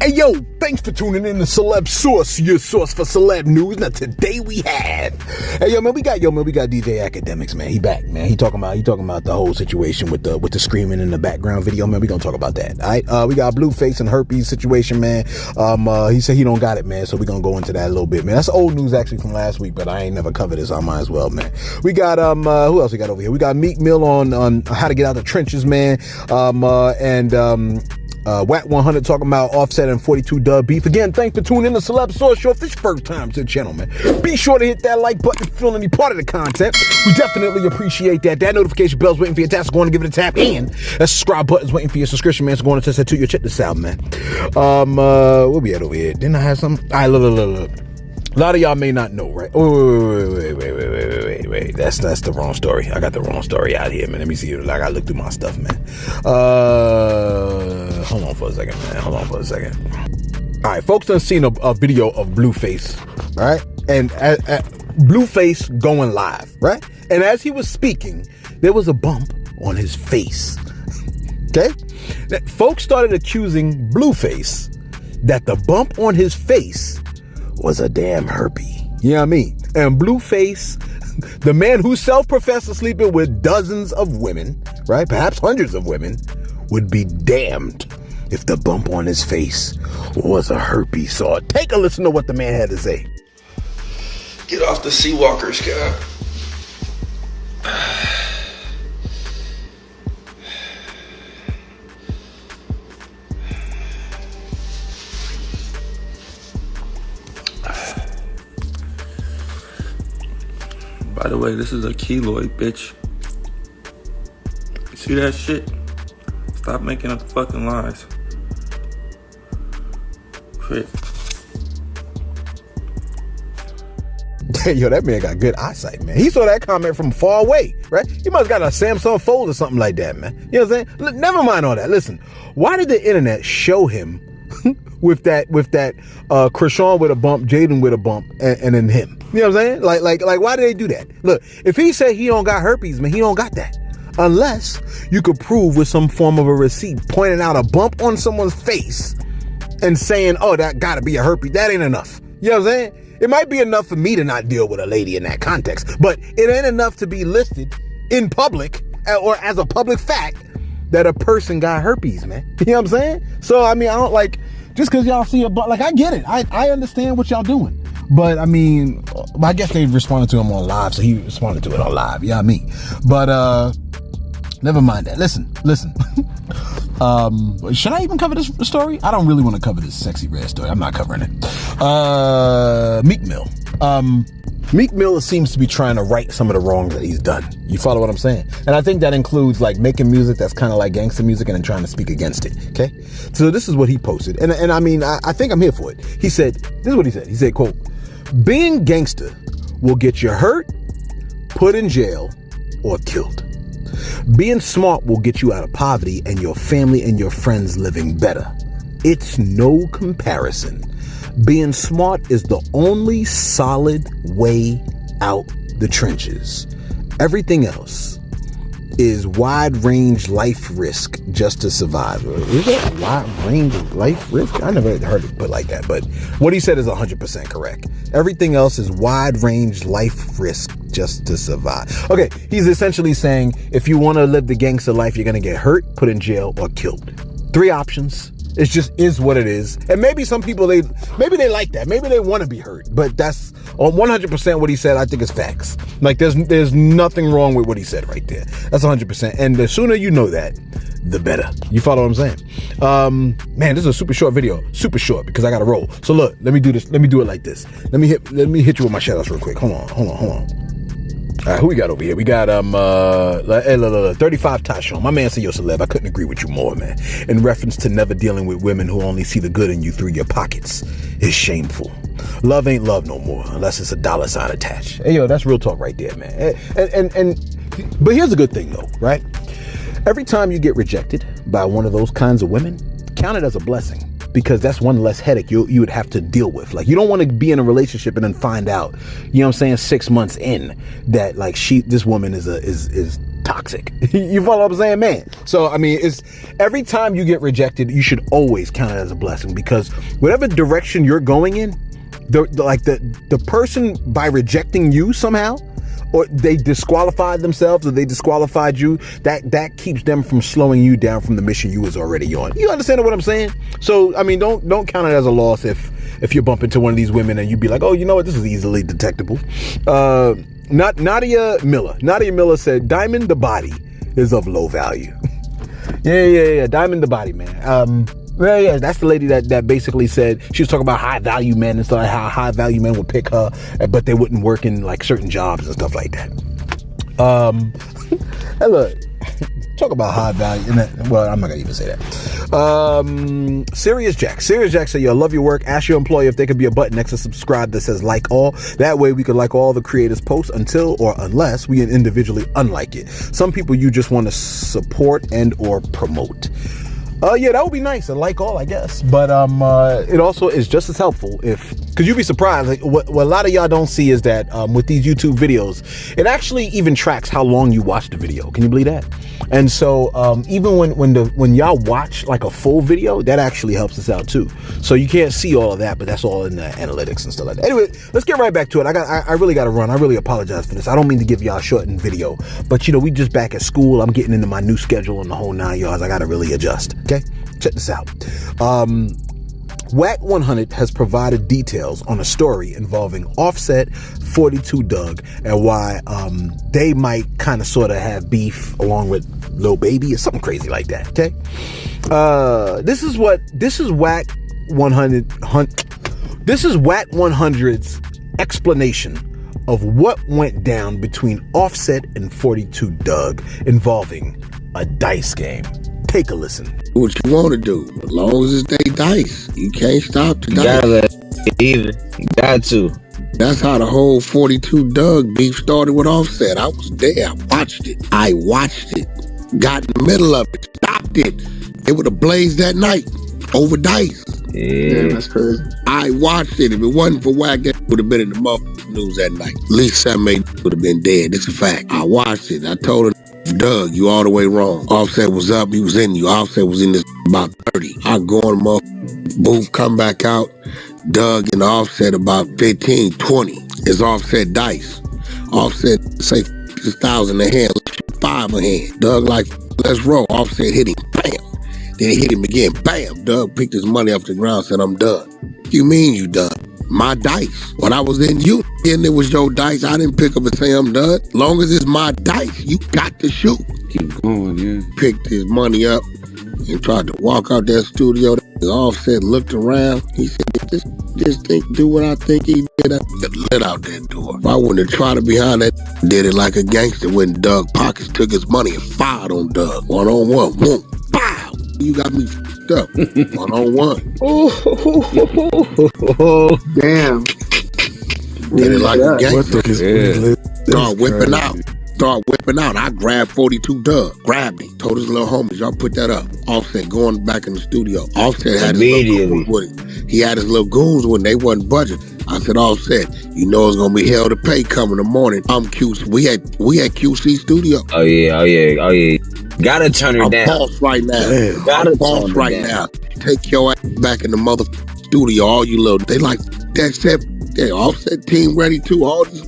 Hey yo, thanks for tuning in to Celebs Source, your source for celeb news. Now today we have, hey yo man, we got DJ Akademiks, man. He back, man. He talking about the whole situation with the screaming in the background video, man. We gonna talk about that. All right, we got Blueface and herpes situation, man. He said he don't got it, man. So we gonna go into that a little bit, man. That's old news actually from last week, but I ain't never covered this. So I might as well, man. We got who else we got over here? We got Meek Mill on how to get out of the trenches, man. Wack100 talking about Offset and 42 Dub beef. Again, thanks for tuning in to Celebs Source Show. If this is your first time to the channel, man, be sure to hit that like button if you feel any part of the content. We definitely appreciate that. That notification bell's waiting for your task. Go on and give it a tap. And that subscribe button's waiting for your subscription, man. So go on and test that to your check this out, man. Where we at over here? Didn't I have some? All right, look. A lot of y'all may not know, right? Wait. That's the wrong story. I got the wrong story out here, man. Let me see. I gotta look through my stuff, man. Hold on for a second, man. All right, folks done seen a video of Blueface, all right? And Blueface going live, right? And as he was speaking, there was a bump on his face, okay? Folks started accusing Blueface that the bump on his face was a damn herpy. You know what I mean? And Blueface, the man who self-professed sleeping with dozens of women, right? Perhaps hundreds of women, would be damned if the bump on his face was a herpes sore. Take a listen to what the man had to say. Get off the Seawalkers, guy. By the way, this is a keloid, bitch. You see that shit? Stop making up fucking lies. Quit. Yo, that man got good eyesight, man. He saw that comment from far away, right? He must got a Samsung Fold or something like that, man. You know what I'm saying? Never mind all that. Listen, why did the internet show him with that Krishan with a bump, Jaden with a bump, and then him? You know what I'm saying? Like, why did they do that? Look, if he said he don't got herpes, man, he don't got that. Unless you could prove with some form of a receipt pointing out a bump on someone's face and saying, oh, that gotta be a herpes. That ain't enough. You know what I'm saying? It might be enough for me to not deal with a lady in that context, but it ain't enough to be listed in public or as a public fact that a person got herpes, man. You know what I'm saying? So, I mean, I don't like, just because y'all see a bump, like, I get it. I understand what y'all doing. But I mean, I guess they responded to him on live, so he responded to it on live. You know what I mean? But never mind that. Listen. Should I even cover this story? I don't really want to cover this sexy red story. I'm not covering it. Meek Mill. Meek Mill seems to be trying to right some of the wrongs that he's done. You follow what I'm saying? And I think that includes like making music that's kind of like gangster music and then trying to speak against it. Okay. So this is what he posted. And I mean, I think I'm here for it. He said, this is what he said. He said, quote, "Being gangster will get you hurt, put in jail, or killed. Being smart will get you out of poverty and your family and your friends living better. It's no comparison. Being smart is the only solid way out the trenches. Everything else is wide range life risk just to survive." Is that wide range life risk? I never heard it put like that, but what he said is 100% correct. Everything else is wide range life risk just to survive. Okay, he's essentially saying if you want to live the gangster life, you're going to get hurt, put in jail, or killed. 3 options. It just is what it is. And maybe some people, maybe they like that. Maybe they want to be hurt. But that's on 100% what he said. I think is facts. Like there's nothing wrong with what he said right there. That's 100%. And the sooner you know that, the better. You follow what I'm saying? Man, this is a super short video. Super short because I got to roll. So look, let me do this. Let me do it like this. Let me hit you with my shout outs real quick. Hold on. All right, who we got over here? We got 35 Tashon. My man said, "Yo, celeb, I couldn't agree with you more, man. In reference to never dealing with women who only see the good in you through your pockets is shameful. Love ain't love no more unless it's a dollar sign attached." Hey, yo, that's real talk right there, man. But here's a good thing though, right? Every time you get rejected by one of those kinds of women, count it as a blessing. Because that's one less headache you would have to deal with. Like, you don't want to be in a relationship and then find out, you know what I'm saying, 6 months in that like this woman is toxic. You follow what I'm saying, man? So, I mean, it's every time you get rejected, you should always count it as a blessing, because whatever direction you're going in, the person, by rejecting you somehow, or they disqualified themselves, or they disqualified you, that keeps them from slowing you down from the mission you was already on. You understand what I'm saying? So, I mean, don't count it as a loss if you bump into one of these women and you be like, oh, you know what, this is easily detectable. Nadia Miller said, Diamond the body is of low value. yeah, Diamond the body, man. Yeah, that's the lady that basically said, she was talking about high value men and stuff, like how high value men would pick her, but they wouldn't work in like certain jobs and stuff like that. Hey, look, talk about high value. Well, I'm not gonna even say that. Serious Jack said, yo, love your work. Ask your employer if they could be a button next to subscribe that says like all. That way we could like all the creators' posts until or unless we individually unlike it. Some people you just want to support and or promote. Yeah, that would be nice, and like all, I guess. But it also is just as helpful because you'd be surprised. Like, what a lot of y'all don't see is that with these YouTube videos, it actually even tracks how long you watch the video. Can you believe that? And so even when y'all watch like a full video, that actually helps us out too. So you can't see all of that, but that's all in the analytics and stuff like that. Anyway, let's get right back to it. I really got to run. I really apologize for this. I don't mean to give y'all a shortened video, but we just back at school. I'm getting into my new schedule and the whole 9 yards. I got to really adjust. Okay, check this out. Wack100 has provided details on a story involving Offset, 42 Dugg, and why they might kind of sort of have beef along with LilBaby or something crazy like that. Okay, this is Wack100's explanation of what went down between Offset and 42 Dugg involving a dice game. Take a listen. What you want to do, as long as they dice, you can't stop the dice. You gotta let it even. You got to. That's how the whole 42 Dugg beef started with Offset. I was there. I watched it. Got in the middle of it. Stopped it. It would have blazed that night over dice. Yeah, that's crazy. I watched it. If it wasn't for Wack, that would have been in the news that night. At least 7, 8 would have been dead. It's a fact. I watched it. I told her, Dugg, you all the way wrong. Offset was up. He was in you. Offset was in this about 30. I go on the booth, come back out. Dugg and Offset about 15, 20. It's Offset dice. Offset say 1,000 a hand, 5 a hand. Dugg like, let's roll. Offset hit him, bam. Then he hit him again, bam. Dugg picked his money off the ground, said, I'm done. You mean you done? My dice. When I was in you, and it was your dice, I didn't pick up and say I'm done. Long as it's my dice, you got to shoot. Keep going, yeah. Picked his money up and tried to walk out that studio. Offset looked around. He said, just do what I think he did. I lit out that door. If I wouldn't have tried to behind that, did it like a gangster when Dugg pockets took his money and fired on Dugg. 1-on-1. Boom. Pow. You got me f***ed up. 1-on-1. Oh, damn. Did it like a gangster. Yeah. Start whipping out. I grabbed 42 Dugg. Grabbed him. Told his little homies, y'all put that up. Offset going back in the studio. Offset had his little goons with him. He had his little goons when they wasn't budget. I said, Offset, you know it's gonna be hell to pay coming the morning. I'm QC. We had QC studio. Oh yeah. Gotta turn her down. I'm boss right now. Yeah. Gotta boss right now. Take your ass back in the mother studio. All you little. They like that set. Yeah, Offset team ready too. All this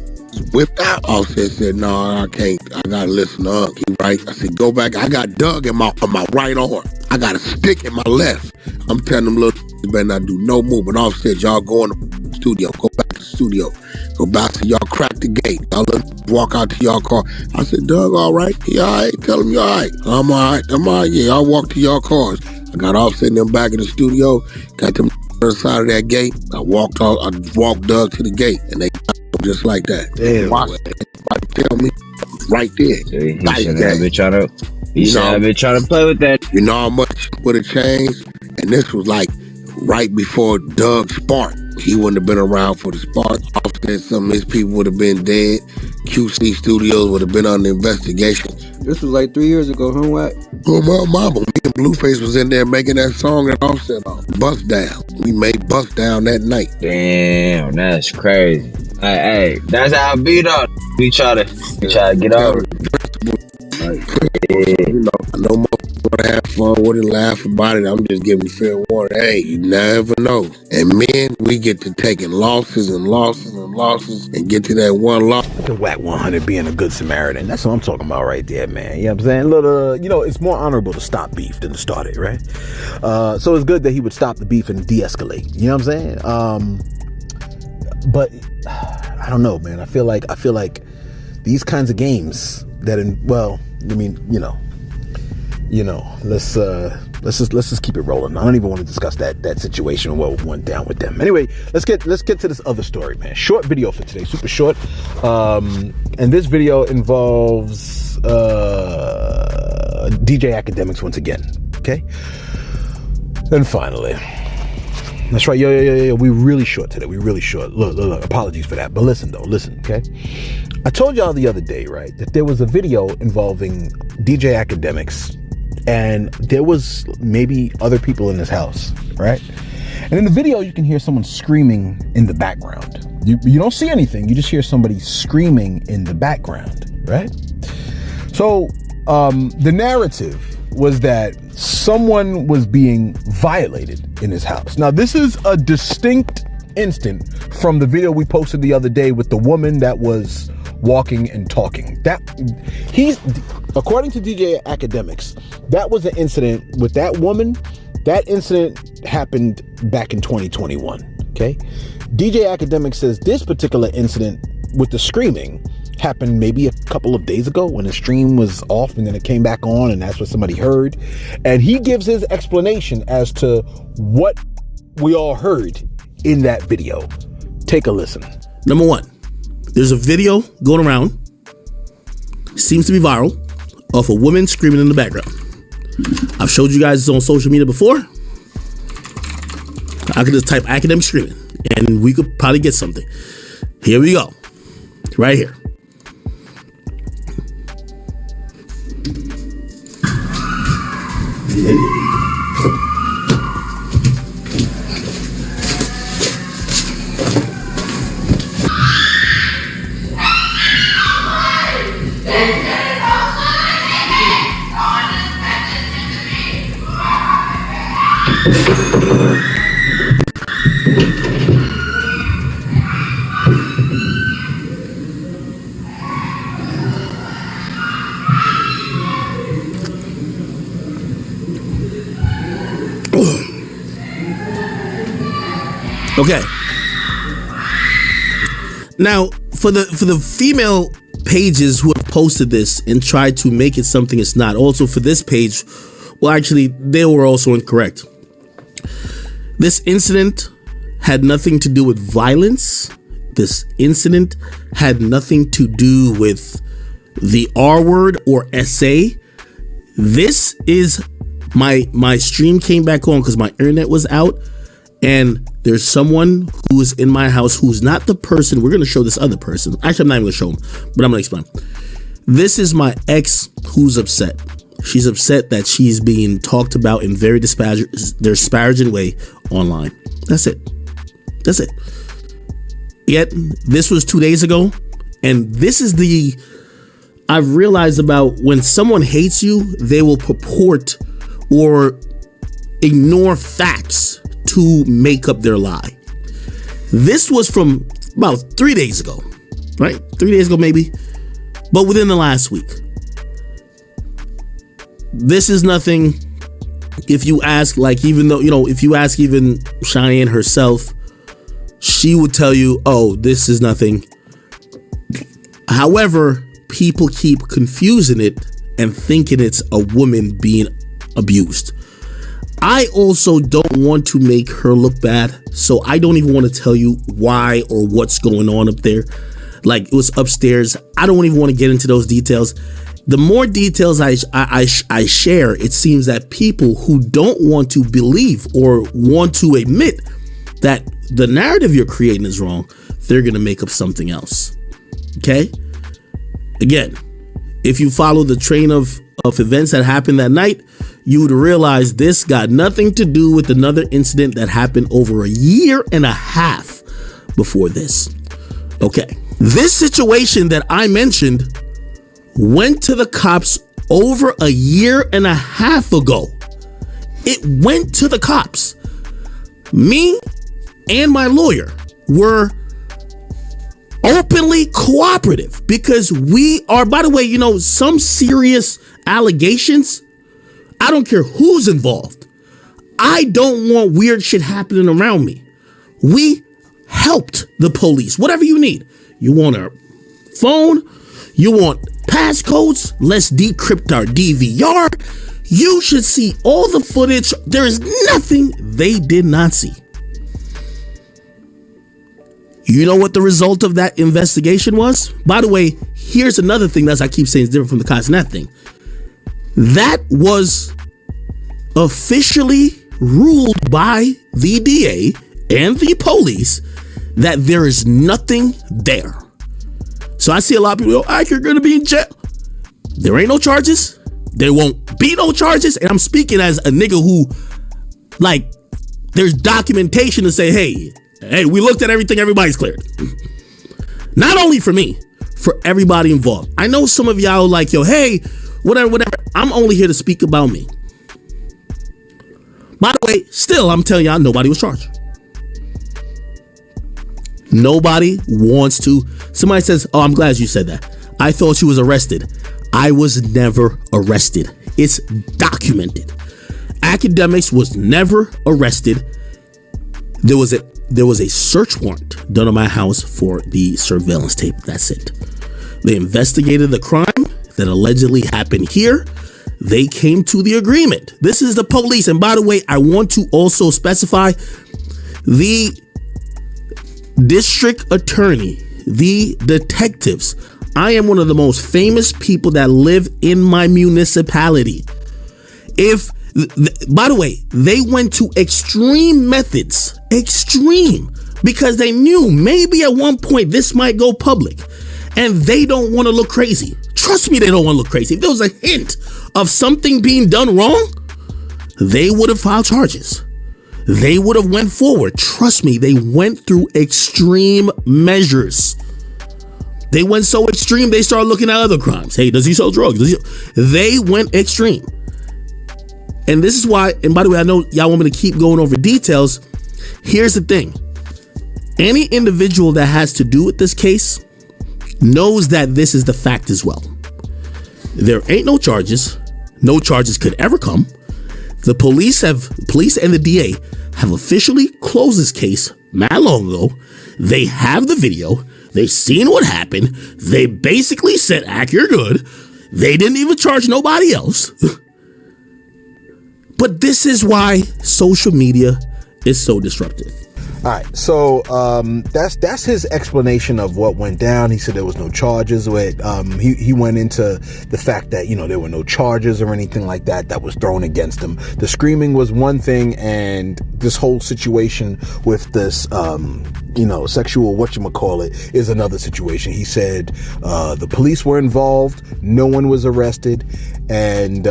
whipped out. Offset said, no, I can't. I gotta listen to Unc. He right. I said, go back. I got Dugg in my right arm. I got a stick in my left. I'm telling them little you better not do no movement. Offset, y'all go in the studio. Go back to the studio. Go back to y'all crack the gate. Y'all walk out to y'all car. I said, Dugg, all right? He all right? Tell him you all right. I'm all right. Yeah, I'll walk to y'all cars. I got Offset them back in the studio. Got them on the side of that gate. I walked Dugg to the gate, and they just like that. Damn. Tell me right there. He should have been trying to play with that. You know how much would have changed? And this was like right before Dugg spark. He wouldn't have been around for the spark. Offset, some of his people would have been dead. QC Studios would have been under investigation. This was like 3 years ago, huh, Wack? Oh, my mama. Me and Blueface was in there making that song that Offset on. Bust Down. We made Bust Down that night. Damn, that's crazy. Hey, that's how it be though. We try to get over it. You know, I know most people want to have fun with it, laugh about it. I'm just giving fair warning. Hey, you never know. And men, we get to taking losses and losses and losses and get to that one loss. Look at Wack100 being a good Samaritan. That's what I'm talking about right there, man. You know what I'm saying? Little, you know, it's more honorable to stop beef than to start it, right? So it's good that he would stop the beef and de-escalate. You know what I'm saying? But I don't know, man. I feel like these kinds of games that let's just keep it rolling. I don't even want to discuss that situation and what went down with them. Anyway, let's get to this other story, man. Short video for today, super short. And this video involves DJ Akademiks once again. Okay. And finally, that's right. Yo. We really short today. We really short. Look. Apologies for that. But listen, okay? I told y'all the other day, right, that there was a video involving DJ Akademiks, and there was maybe other people in this house, right? And in the video, you can hear someone screaming in the background. You don't see anything. You just hear somebody screaming in the background, right? So the narrative was that someone was being violated in his house. Now, this is a distinct instant from the video we posted the other day with the woman that was walking and talking. According to DJ Akademiks, that was an incident with that woman. That incident happened back in 2021. Okay. DJ Akademiks says this particular incident with the screaming happened maybe a couple of days ago when the stream was off and then it came back on, and that's what somebody heard. And he gives his explanation as to what we all heard in that video. Take a listen. Number one, there's a video going around, seems to be viral, of a woman screaming in the background. I've showed you guys this on social media before. I could just type Akademiks screaming and we could probably get something. Here we go. Right here. Okay. Now, for the female pages who have posted this and tried to make it something it's not, also for this page, well, actually, they were also incorrect. This incident had nothing to do with violence. This incident had nothing to do with the R word or SA. This is my stream came back on because my internet was out, and there's someone who is in my house who's not the person. We're going to show this other person. Actually, I'm not even going to show him, but I'm going to explain. This is my ex who's upset. She's upset that she's being talked about in very disparaging way online. That's it. That's it. Yet, this was 2 days ago, and this is I've realized about when someone hates you, they will purport or ignore facts to make up their lie. This was from about 3 days ago, right? 3 days ago, maybe, but within the last week. This is nothing. If you ask, like, even though, if you ask even Cheyenne herself, she would tell you, oh, this is nothing. However, people keep confusing it and thinking it's a woman being abused. I also don't want to make her look bad, so I don't even want to tell you why or what's going on up there. Like, it was upstairs. I don't even want to get into those details. The more details I share, it seems that people who don't want to believe or want to admit that the narrative you're creating is wrong, they're going to make up something else. Okay? Again, if you follow the train of events that happened that night, you would realize this got nothing to do with another incident that happened over a year and a half before this. Okay. This situation that I mentioned went to the cops over a year and a half ago. It went to the cops. Me and my lawyer were openly cooperative because we are, by the way, you know, some serious allegations. I don't care who's involved. I don't want weird shit happening around me. We helped the police. Whatever you need. You want a phone? You want passcodes? Let's decrypt our DVR. You should see all the footage. There is nothing they did not see. You know what the result of that investigation was? By the way, here's another thing that I keep saying is different from the Castanet thing. That was officially ruled by the DA and the police that there is nothing there. So I see a lot of people go, you're going to be in jail. There ain't no charges. There won't be no charges. And I'm speaking as a nigga who, like, there's documentation to say, hey, we looked at everything. Everybody's cleared. Not only for me, for everybody involved. I know some of y'all like, hey, whatever. I'm only here to speak about me. By the way, still, I'm telling y'all, nobody was charged. Nobody wants to. Somebody says, I'm glad you said that. I thought you was arrested. I was never arrested. It's documented. Akademiks was never arrested. There was a search warrant done on my house for the surveillance tape. That's it. They investigated the crime that allegedly happened here. They came to the agreement. This is the police. And by the way, I want to also specify the district attorney, the detectives. I am one of the most famous people that live in my municipality. By the way, they went to extreme methods, because they knew maybe at one point this might go public and they don't want to look crazy. Trust me, they don't want to look crazy. If there was a hint of something being done wrong, they would have filed charges. They would have went forward. Trust me, they went through extreme measures. They went so extreme, they started looking at other crimes. Hey, does he sell drugs? They went extreme. And this is why, and by the way, I know y'all want me to keep going over details. Here's the thing. Any individual that has to do with this case knows that this is the fact as well. There ain't no charges. No charges could ever come. The police and the DA have officially closed this case mad long ago. They have the video. They seen what happened. They basically said, you're good. They didn't even charge nobody else. But this is why social media is so disruptive. All right, so that's his explanation of what went down. He said there was no charges. He went into the fact that, there were no charges or anything like that was thrown against him. The screaming was one thing, and this whole situation with this, sexual whatchamacallit is another situation. He said the police were involved, no one was arrested, and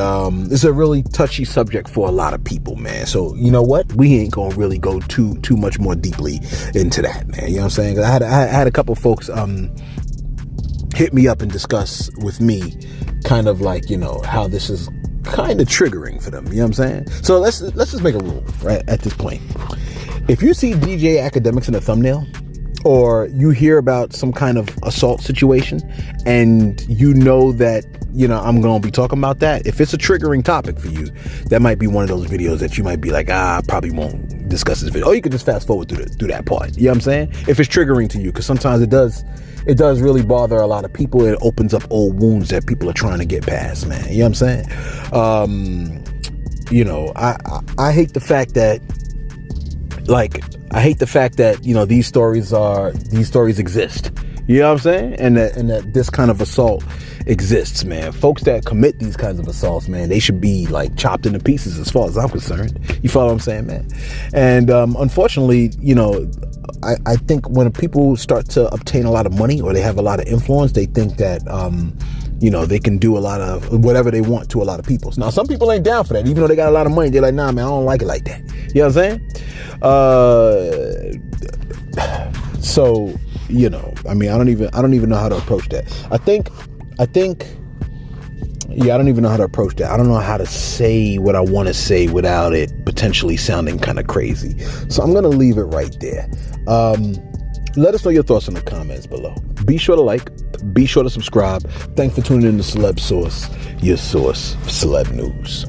it's a really touchy subject for a lot of people, man. So you know what? We ain't gonna really go too much more deeply into that, man. You know what I'm saying? I had a couple folks hit me up and discuss with me kind of like, how this is kind of triggering for them. You know what I'm saying? So let's just make a rule right at this point. If you see DJ Akademiks in the thumbnail, or you hear about some kind of assault situation and you know that, I'm going to be talking about that. If it's a triggering topic for you, that might be one of those videos that you might be like, I probably won't discuss this video. Or you could just fast forward through that part. You know what I'm saying? If it's triggering to you, because sometimes it does really bother a lot of people. It opens up old wounds that people are trying to get past, man. You know what I'm saying? I hate the fact that, these stories exist. You know what I'm saying? And that this kind of assault exists, man. Folks that commit these kinds of assaults, man, they should be like chopped into pieces as far as I'm concerned. You follow what I'm saying, man? And unfortunately, I think when people start to obtain a lot of money or they have a lot of influence, they think that they can do a lot of whatever they want to a lot of people. Now, some people ain't down for that. Even though they got a lot of money, they're like, nah, man, I don't like it like that. You know what I'm saying? So, I don't even know how to approach that. I think Yeah, I don't even know how to approach that. I don't know how to say what I want to say without it potentially sounding kind of crazy. So I'm going to leave it right there. Let us know your thoughts in the comments below. Be sure to like, be sure to subscribe. Thanks for tuning in to Celebs Source, your source for celeb news.